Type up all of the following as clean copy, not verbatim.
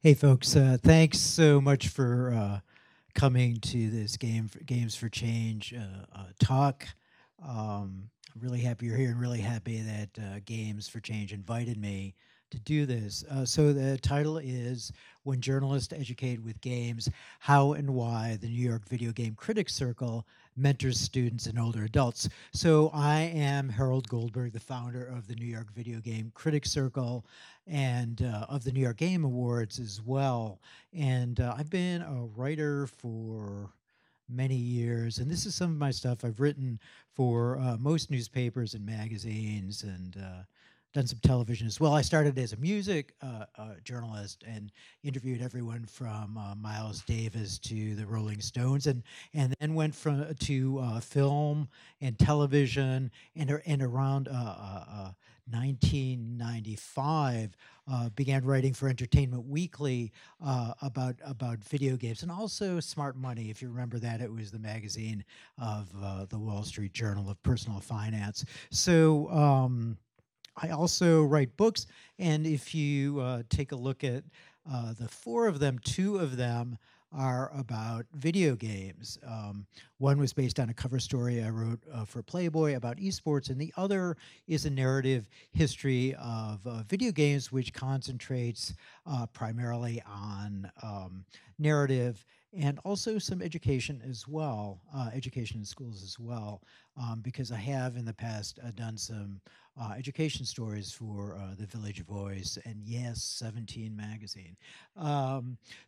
Hey, folks, thanks so much for coming to this Games for Change talk. I'm really happy you're here and really happy that Games for Change invited me to do this. So the title is When Journalists Educate with Games, How and Why the New York Videogame Critics Circle Mentors Students and Older Adults. So I am Harold Goldberg, the founder of the New York Videogame Critics Circle and of the New York Game Awards as well. And I've been a writer for many years, and this is some of my stuff I've written for most newspapers and magazines, and done some television as well. I started as a music journalist and interviewed everyone from Miles Davis to the Rolling Stones, and then went from to film and television, and around 1995 began writing for Entertainment Weekly about video games, and also Smart Money. If you remember that, it was the magazine of the Wall Street Journal of personal finance. So I also write books, and if you take a look at the four of them, two of them are about video games. One was based on a cover story I wrote for Playboy about esports, and the other is a narrative history of video games, which concentrates primarily on narrative and also some education as well, education in schools as well, because I have in the past done some education stories for the Village Voice and yes, 17 magazine.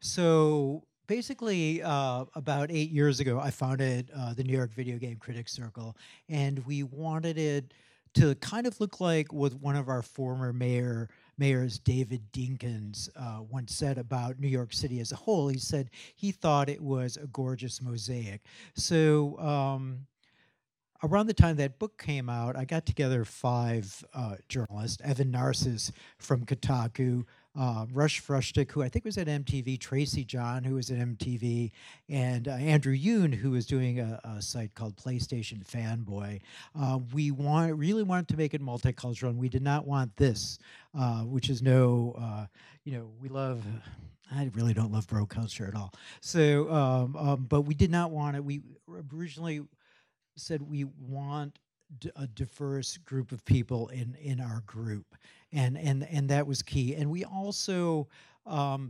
So basically, about 8 years ago, I founded the New York Video Game Critics Circle, and we wanted it to kind of look like what one of our former mayors, David Dinkins, once said about New York City as a whole. He said he thought it was a gorgeous mosaic. So around the time that book came out, I got together five journalists: Evan Narcissus from Kotaku, Rush Frushtick, who I think was at MTV, Tracy John, who was at MTV, and Andrew Yoon, who was doing a site called PlayStation Fanboy. Really wanted to make it multicultural, and we did not want this, which is we love. I really don't love bro culture at all. So, but we did not want it. We originally said we want a diverse group of people in our group, and that was key. And we also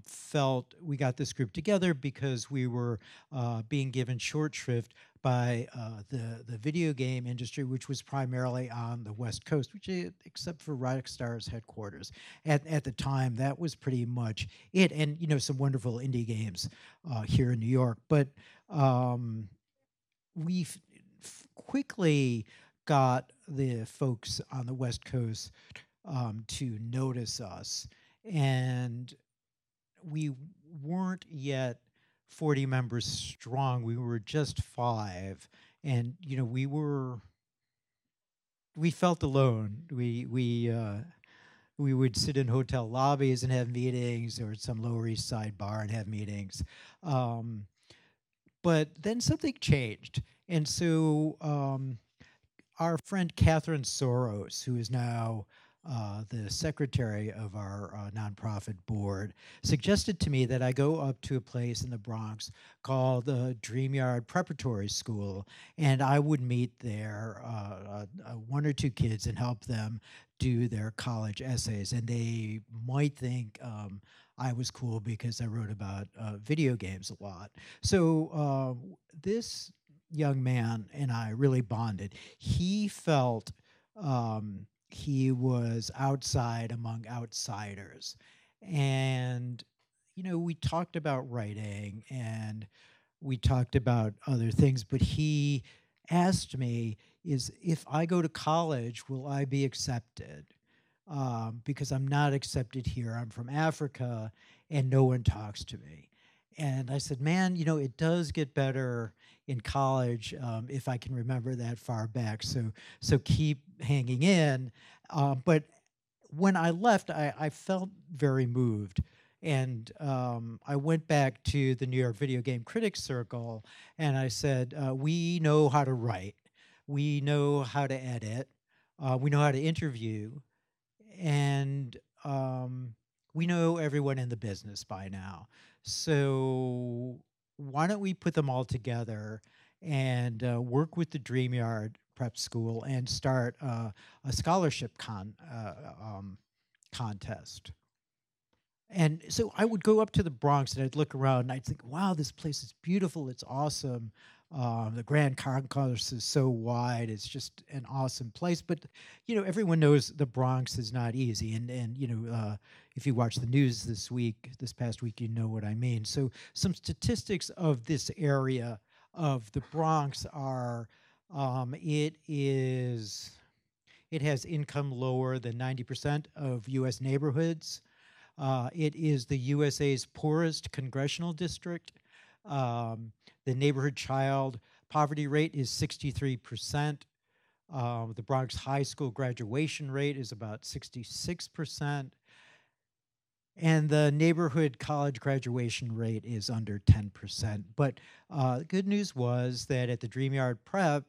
felt we got this group together because we were being given short shrift by the video game industry, which was primarily on the West Coast, except for Rockstar's headquarters. At the time, that was pretty much it, and some wonderful indie games here in New York. But we quickly got the folks on the West Coast to notice us, and we weren't yet 40 members strong. We were just five, and we felt alone. We would sit in hotel lobbies and have meetings, or at some Lower East Side bar and have meetings. But then something changed. And so our friend Catherine Soros, who is now the secretary of our nonprofit board, suggested to me that I go up to a place in the Bronx called the Dreamyard Preparatory School, and I would meet there one or two kids and help them do their college essays. And they might think I was cool because I wrote about video games a lot. So this young man and I really bonded. He felt he was outside among outsiders. And, we talked about writing and we talked about other things, but he asked me, is if I go to college, will I be accepted? Because I'm not accepted here. I'm from Africa and no one talks to me. And I said, man, it does get better in college if I can remember that far back. So keep hanging in. But when I left, I felt very moved. And I went back to the New York Video Game Critics Circle, and I said, we know how to write. We know how to edit. We know how to interview. And we know everyone in the business by now. So why don't we put them all together and work with the Dreamyard Prep School and start a scholarship contest? And so I would go up to the Bronx and I'd look around and I'd think, wow, this place is beautiful. It's awesome. The Grand Concourse is so wide. It's just an awesome place. But, everyone knows the Bronx is not easy. And if you watch the news this past week, you know what I mean. So some statistics of this area of the Bronx are it has income lower than 90% of U.S. neighborhoods. It is the USA's poorest congressional district. The neighborhood child poverty rate is 63%. The Bronx high school graduation rate is about 66%. And the neighborhood college graduation rate is under 10%. But the good news was that at the Dreamyard Prep,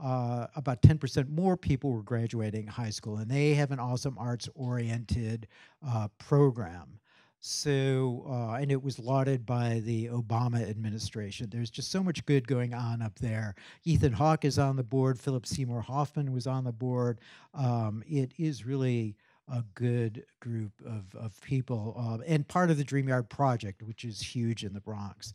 about 10% more people were graduating high school, and they have an awesome arts-oriented program. So, and it was lauded by the Obama administration. There's just so much good going on up there. Ethan Hawke is on the board. Philip Seymour Hoffman was on the board. It is really a good group of people, and part of the Dreamyard Project, which is huge in the Bronx.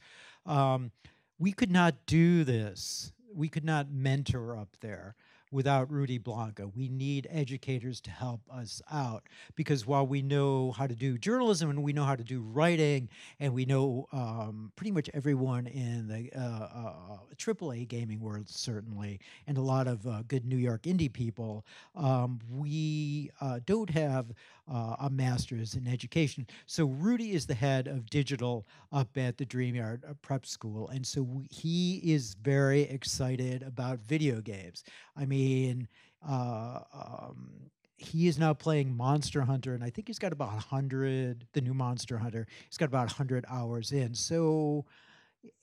We could not do this. We could not mentor up there without Rudy Blanca. We need educators to help us out, because while we know how to do journalism and we know how to do writing, and we know pretty much everyone in the AAA gaming world, certainly, and a lot of good New York indie people, we don't have a master's in education. So Rudy is the head of digital up at the Dreamyard Prep School, and so he is very excited about video games. I mean, he is now playing Monster Hunter, and I think he's got about 100, the new Monster Hunter, he's got about 100 hours in. So,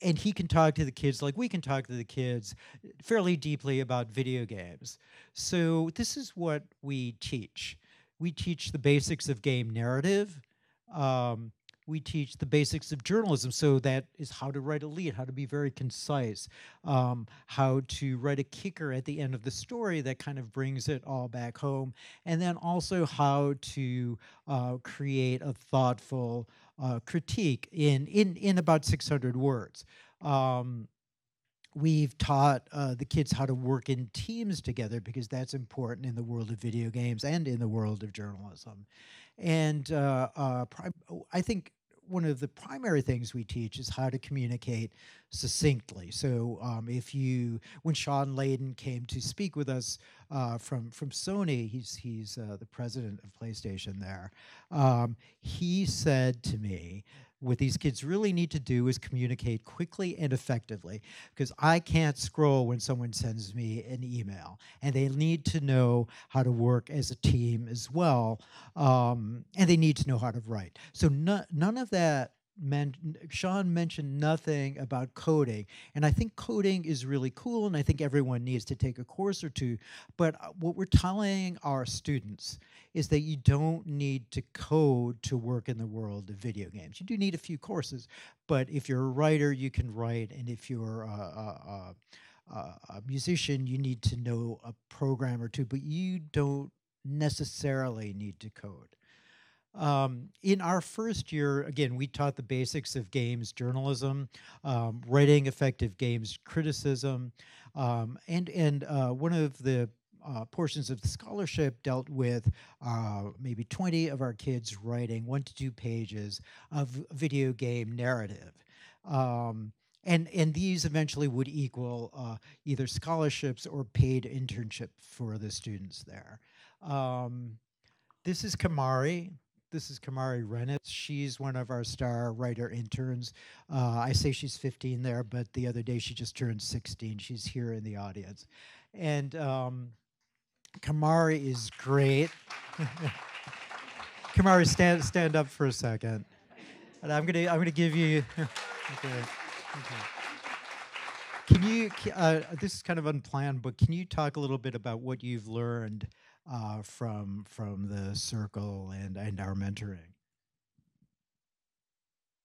and he can talk to the kids like we can talk to the kids fairly deeply about video games. So this is what we teach. We teach the basics of game narrative. Um, we teach the basics of journalism. So that is how to write a lead, how to be very concise, how to write a kicker at the end of the story that kind of brings it all back home, and then also how to create a thoughtful critique in about 600 words. We've taught the kids how to work in teams together, because that's important in the world of video games and in the world of journalism. And I think one of the primary things we teach is how to communicate succinctly. So when Sean Layden came to speak with us from Sony, he's the president of PlayStation there. He said to me, what these kids really need to do is communicate quickly and effectively, because I can't scroll when someone sends me an email, and they need to know how to work as a team as well, and they need to know how to write. So none of that Sean mentioned nothing about coding, and I think coding is really cool, and I think everyone needs to take a course or two. But what we're telling our students is that you don't need to code to work in the world of video games. You do need a few courses, but if you're a writer, you can write, and if you're a musician, you need to know a program or two, but you don't necessarily need to code. In our first year, again, we taught the basics of games journalism, writing effective games criticism, and one of the portions of the scholarship dealt with maybe 20 of our kids writing 1 to 2 pages of video game narrative. And these eventually would equal either scholarships or paid internship for the students there. This is Kamari. This is Kamari Renitz. She's one of our star writer interns. I say she's 15 there, but the other day she just turned 16. She's here in the audience. And Kamari is great. Kamari, stand up for a second. And I'm gonna give you. Okay. Okay. Can you? This is kind of unplanned, but can you talk a little bit about what you've learned from the circle and our mentoring?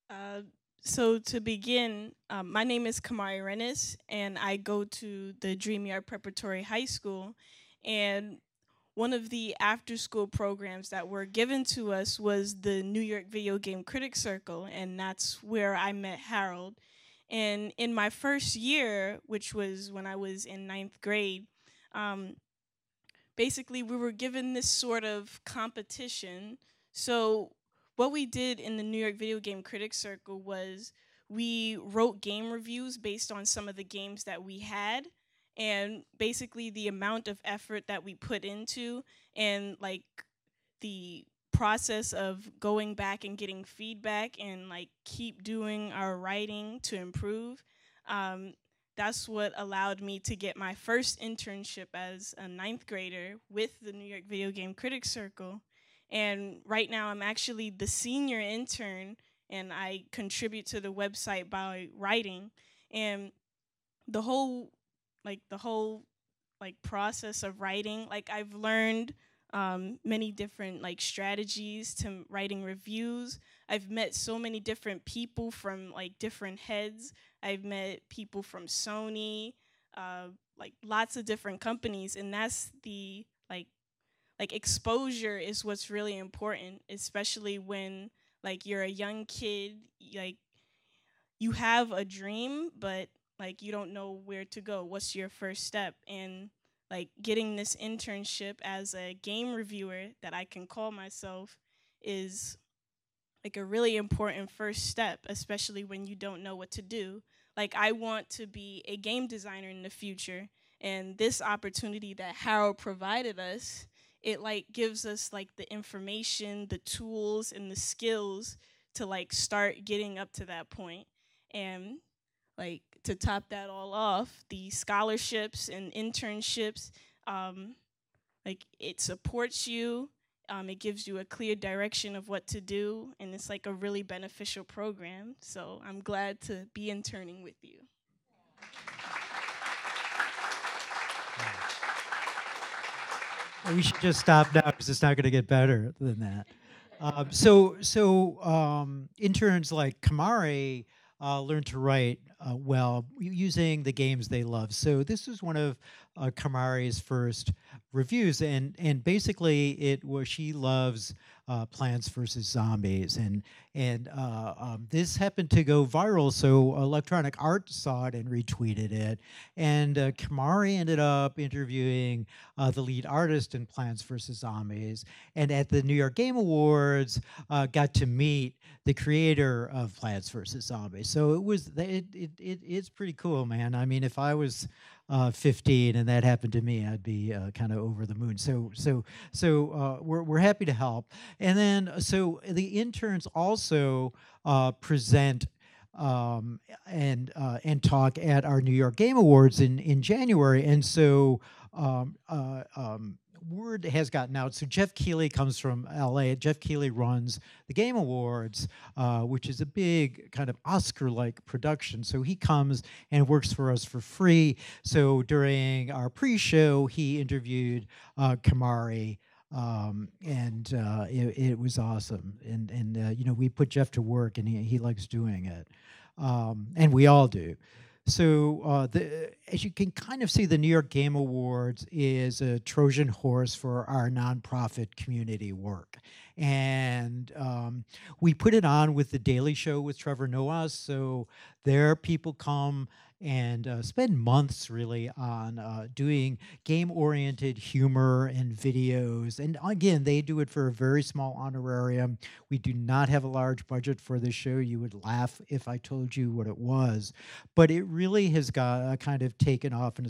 Uh, so to begin, my name is Kamari Rennis, and I go to the Dreamyard Preparatory High School. And one of the after-school programs that were given to us was the New York Videogame Critics Circle, and that's where I met Harold. And in my first year, which was when I was in ninth grade, um, basically we were given this sort of competition. So what we did in the New York Video Game Critics Circle was we wrote game reviews based on some of the games that we had, and basically the amount of effort that we put into, and like the process of going back and getting feedback and like keep doing our writing to improve. um, that's what allowed me to get my first internship as a ninth grader with the New York Video Game Critics Circle. And right now, I'm actually the senior intern, and I contribute to the website by writing. And the whole, the whole process of writing, like I've learned many different like strategies to writing reviews. I've met so many different people from like different heads. I've met people from Sony, like lots of different companies, and that's the like exposure is what's really important, especially when like you're a young kid. Like you have a dream, but like you don't know where to go. What's your first step? And like getting this internship as a game reviewer that I can call myself is like a really important first step, especially when you don't know what to do. Like I want to be a game designer in the future, and this opportunity that Harold provided us, it like gives us like the information, the tools, and the skills to like start getting up to that point. And like to top that all off, the scholarships and internships, um, like it supports you. It gives you a clear direction of what to do, and it's like a really beneficial program. So I'm glad to be interning with you. We should just stop now because it's not going to get better than that. So interns like Kamari learn to write well using the games they love. So this was one of Kamari's first reviews, and basically it was she loves Plants vs Zombies, and this happened to go viral. So Electronic Arts saw it and retweeted it, and Kamari ended up interviewing the lead artist in Plants vs Zombies, and at the New York Game Awards, got to meet the creator of Plants vs Zombies. So it's pretty cool, man. I mean, if I was 15 and that happened to me, I'd be kind of over the moon. So we're happy to help. And then the interns also present and talk at our New York Game Awards in January. And so word has gotten out. So Jeff Keighley comes from LA. Jeff Keighley runs the Game Awards, which is a big kind of Oscar-like production. So he comes and works for us for free. So during our pre-show, he interviewed Kamari. It was awesome, and you know, we put Jeff to work, and he likes doing it, and we all do. So as you can kind of see, the New York Game Awards is a Trojan horse for our nonprofit community work. And we put it on with The Daily Show with Trevor Noah. So there people come and spend months really on doing game-oriented humor and videos. And again, they do it for a very small honorarium. We do not have a large budget for this show. You would laugh if I told you what it was. But it really has got kind of taken off in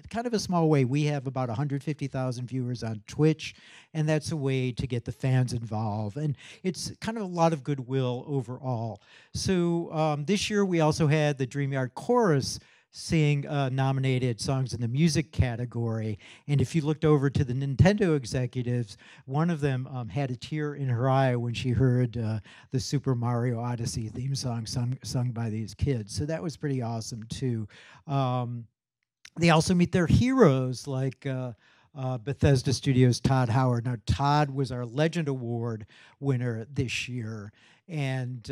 kind of a small way. We have about 150,000 viewers on Twitch, and that's a way to get the fans involved. And it's kind of a lot of goodwill overall. So this year we also had the DreamYard Chorus sing nominated songs in the music category. And if you looked over to the Nintendo executives, one of them had a tear in her eye when she heard the Super Mario Odyssey theme song sung by these kids. So that was pretty awesome too. They also meet their heroes like Bethesda Studios' Todd Howard. Now, Todd was our Legend Award winner this year. And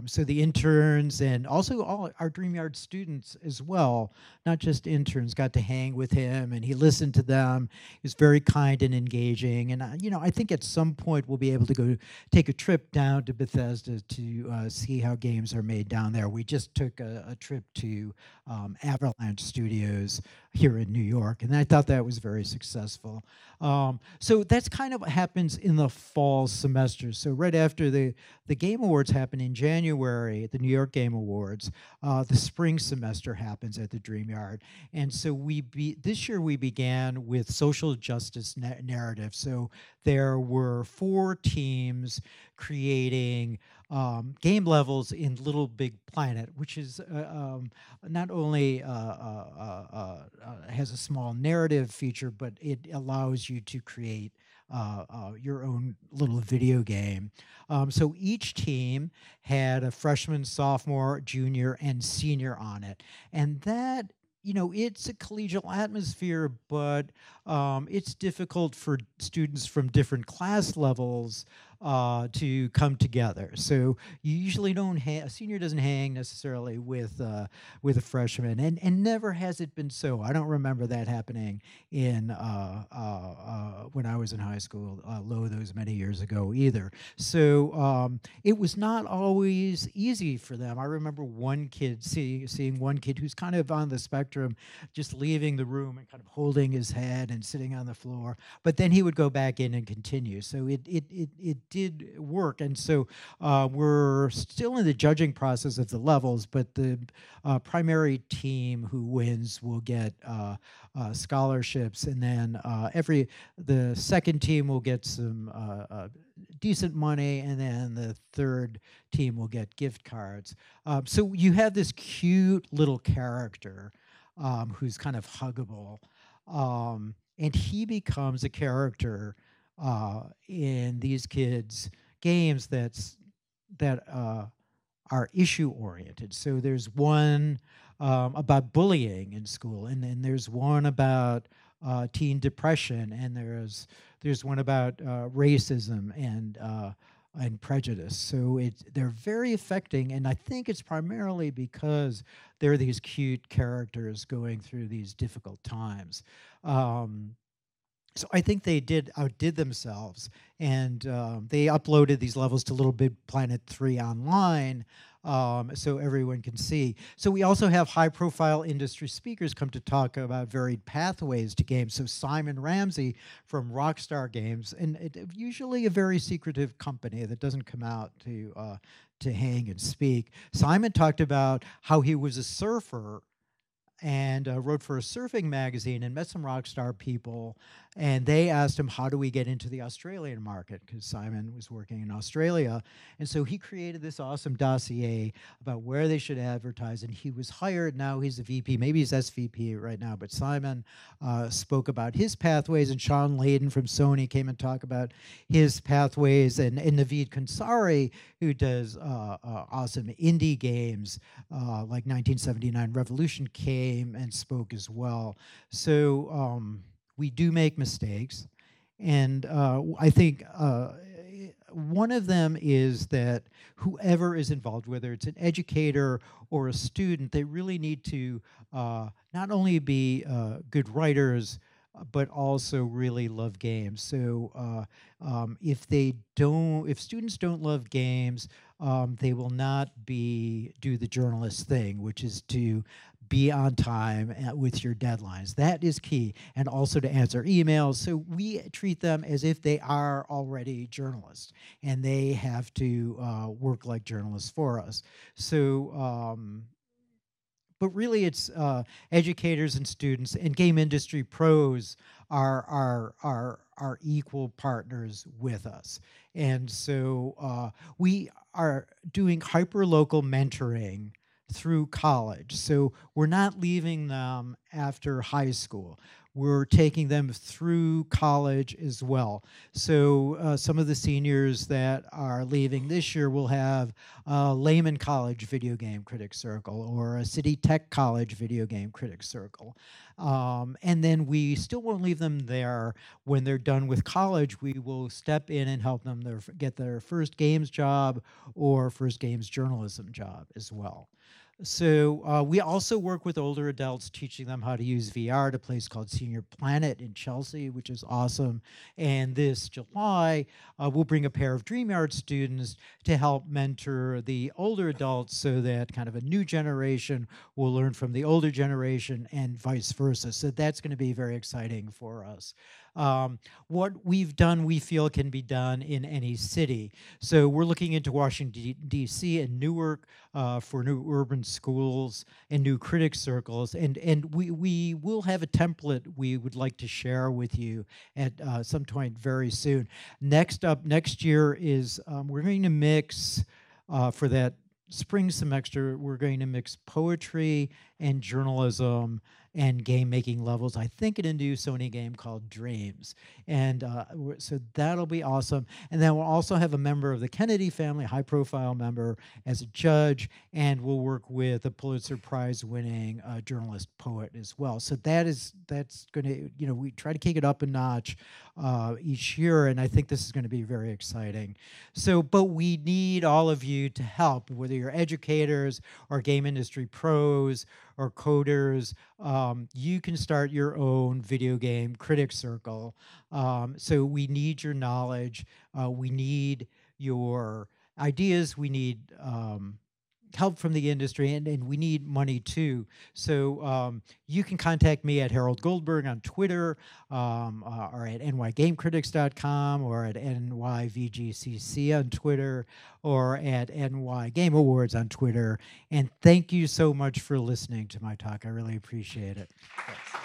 so the interns and also all our DreamYard students as well, not just interns, got to hang with him, and he listened to them. He was very kind and engaging. And I think at some point we'll be able to go take a trip down to Bethesda to see how games are made down there. We just took a trip to Avalanche Studios here in New York, and I thought that was very successful. So that's kind of what happens in the fall semester. So right after the Game Awards happen in January, the New York Game Awards, the spring semester happens at the DreamYard. And so this year we began with social justice narrative. So there were 4 teams creating game levels in Little Big Planet, which is not only has a small narrative feature, but it allows you to create your own little video game. So each team had a freshman, sophomore, junior, and senior on it. And that, it's a collegial atmosphere, but it's difficult for students from different class levels to come together. So you usually don't a senior doesn't hang necessarily with a freshman, and never has it been so. I don't remember that happening in when I was in high school, lo those many years ago either. So it was not always easy for them. I remember one kid seeing one kid who's kind of on the spectrum, just leaving the room and kind of holding his head and sitting on the floor. But then he would go back in and continue. So it did work. And so we're still in the judging process of the levels, but the primary team who wins will get scholarships, and then the second team will get some decent money, and then the third team will get gift cards. So you have this cute little character who's kind of huggable, and he becomes a character in these kids' games that are issue oriented. So there's one about bullying in school, and then there's one about teen depression, and there's one about racism and prejudice. So they're very affecting, and I think it's primarily because they're these cute characters going through these difficult times. So I think they outdid themselves, and they uploaded these levels to Little Big Planet 3 online, so everyone can see. So we also have high-profile industry speakers come to talk about varied pathways to games. So Simon Ramsey from Rockstar Games, and usually a very secretive company that doesn't come out to hang and speak. Simon talked about how he was a surfer and wrote for a surfing magazine and met some rock star people, and they asked him, how do we get into the Australian market? Because Simon was working in Australia. And so he created this awesome dossier about where they should advertise, and he was hired. Now he's a VP, maybe he's SVP right now, but Simon spoke about his pathways, and Sean Layden from Sony came and talked about his pathways, and Naveed Kansari, who does awesome indie games like 1979 Revolution, came and spoke as well. So we do make mistakes, and I think one of them is that whoever is involved, whether it's an educator or a student, they really need to not only be good writers, but also really love games. So if students don't love games, they will not do the journalist thing, which is to be on time with your deadlines. That is key, and also to answer emails. So we treat them as if they are already journalists, and they have to work like journalists for us. So but really it's educators and students, and game industry pros are equal partners with us. And so we are doing hyper-local mentoring through college. So we're not leaving them after high school. we're taking them through college as well. So some of the seniors that are leaving this year will have a Lehman College Video Game Critics Circle or a City Tech College Video Game Critics Circle. And then we still won't leave them there. When they're done with college, we will step in and help them get their first games job or first games journalism job as well. So we also work with older adults, teaching them how to use VR at a place called Senior Planet in Chelsea, which is awesome. And this July, we'll bring a pair of DreamYard students to help mentor the older adults so that kind of a new generation will learn from the older generation and vice versa. So that's going to be very exciting for us. What we've done, we feel can be done in any city. So we're looking into Washington, D.C. and Newark for new urban schools and new critic circles. And we will have a template we would like to share with you at some point very soon. Next up, next year is we're going to mix for that spring semester, we're going to mix poetry and journalism and game making levels, I think, in a new Sony game called Dreams. And so that'll be awesome. And then we'll also have a member of the Kennedy family, high profile member, as a judge, and we'll work with a Pulitzer Prize winning journalist poet as well. So that's going to, you know, we try to kick it up a notch each year, and I think this is going to be very exciting. So, but we need all of you to help, whether you're educators or game industry pros or coders. You can start your own video game critic circle. So we need your knowledge. We need your ideas. We need help from the industry, and we need money too. So you can contact me at Harold Goldberg on Twitter, or at nygamecritics.com, or at nyvgcc on Twitter, or at NY Game Awards on Twitter. And thank you so much for listening to my talk. I really appreciate it. Thanks.